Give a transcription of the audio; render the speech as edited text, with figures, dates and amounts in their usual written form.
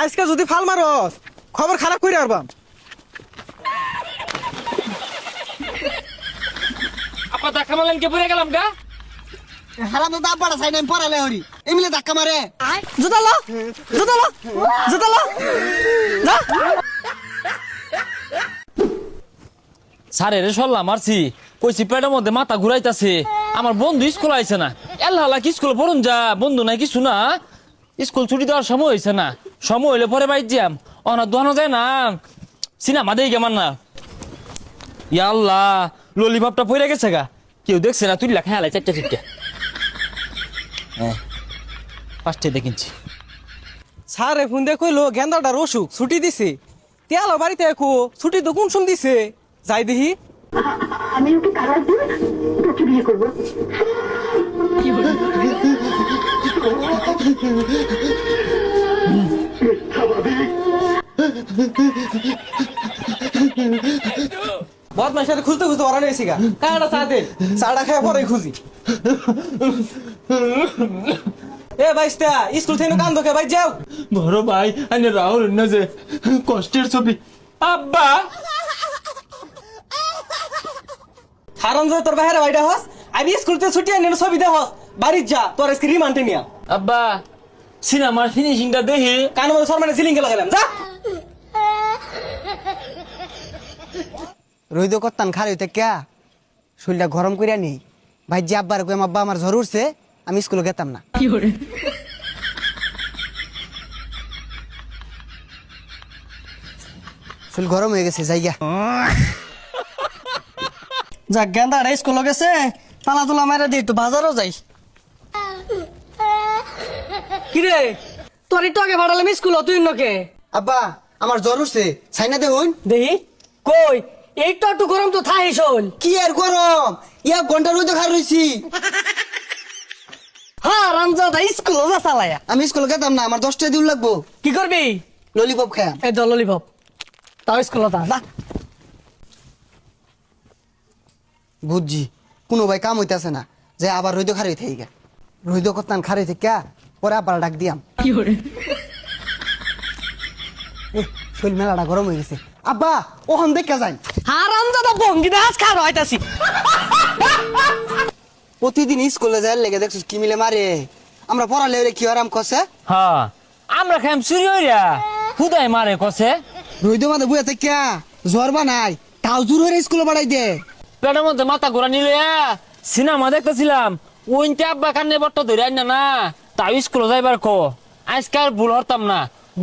আজকে যদি ফাল মারস খবর খারাপ করে আরবাম। আপা ধাক্কা মারলেন কে পড়ে গেলাম গা। হারাম তো আব্বাটা সাইড আমি পড়ালে হরি এমনি ধাক্কা মারে। জুতালো জুতালো জুতালো যা। স্যারে রে সল্লা মারছি কইছি পেটের মধ্যে মাথা ঘুরাইতাছে। আমার বন্ধু স্কুল আইছে না, এল্লা কি স্কুলে পড়ুন যা বন্ধু নাই কিছু না। স্কুল ছুটি দেওয়ার সময় হয়েছে না, সময় হইলে পরে বাইর যাম। অনা দোয়ানো যায় না, সিনেমা দেই কেমন না। ইয়া আল্লাহ ললিপপটা পড়ে গেছে গা, কেউ দেখছে না। তুই লেখা হেলাই চারটে চারটে। হ্যাঁ পাঁচটে দেখিনছি। স্যারে ফোন দিয়ে কইলো গেন্দাটার অসুখ ছুটি দিছে। তেলো বাড়িতে একো ছুটি তো কোন শুন দিছে যাই দেখি। আমি ওকে খারাপ দিয়ে তোকে বিয়ে করবো। বদমাইশ সাথে খুঁজতে খুঁজতে ওরা নিয়েছি গা। কাটা চা দে, চাটা খেয়ে পরে খুঁজি। এ বাইস্তা স্কুল থেকে কান ধোকে ভাই যাও। বড় ভাই আনে রাহুল না যে কষ্টের ছবি। আব্বা হারাম যে তোর বাইরে বাইটা হস। আমি স্কুল থেকে ছুটি আনি ছবি দে হস। বাড়ি যা তোর আজকে রিমান্ডে নিয়া। আব্বা সিনেমার ফিনিশিংটা দেখি। কানের মধ্যে সরমানে সিলিং লাগালাম যা। রইদ করতাম খার হইতে কে শরীরটা গরম করিয়া নেই ভাই যে আব্বার কই আব্বা আমার জ্বর উঠছে আমি স্কুলে গেতাম না। শরীর গরম হয়ে গেছে জায়গা। যাক গেন্দাটা স্কুল গেছে, তালা তোলা মারা দিয়ে একটু বাজারও যাই। কিরে তোর একটু আগে ভাড়ালাম স্কুল তুই নকে। আব্বা আমার জ্বর উঠছে সাইনা দেখুন। দেখি কই এইটা একটু গরম তো থাই শোন। কি আর গরম ইয়া ঘন্টা রইদ খার রইছি। হ্যাঁ রামজাদা স্কুল যা চালায়া। আমি স্কুলে গেতাম না, আমার 10 টাকা দিন লাগবো। কি করবি? ললিপপ খায়া। এই দল ললিপপ তাও স্কুল যা। বুঝছি কোনো ভাই কাম হইতেছে না যে আবার রইদ খারই থেকে গা রইদ করতাম খারই থেকে পরে আবার ডাক দিয়াম। শরীর মেলাটা গরম হয়ে গেছে। আব্বা ওখান দেখা যায় হ্যাঁ রামজাদা বঙ্গি দাস খার হইতাছি। প্রতিদিন স্কুলে যায় লেগে দেখছিস কি মিলে মারে। আমরা পড়ালে কি আরাম কষে। হ্যাঁ আমরা খাইম চুরি হইরা খুদাই মারে কষে। রইদ মাঝে বুয়া থেকে জ্বর বানাই তাও জোর হয়ে স্কুলে বাড়াই দে। পেটের মধ্যে মাথা ঘোরা নিলে সিনেমা দেখতেছিলাম। ওইটা আব্বা কান্নে বট্ট ধরে আইনা না তাও স্কুলে যাইবার কো। আজকে আর ভুল হরতাম না।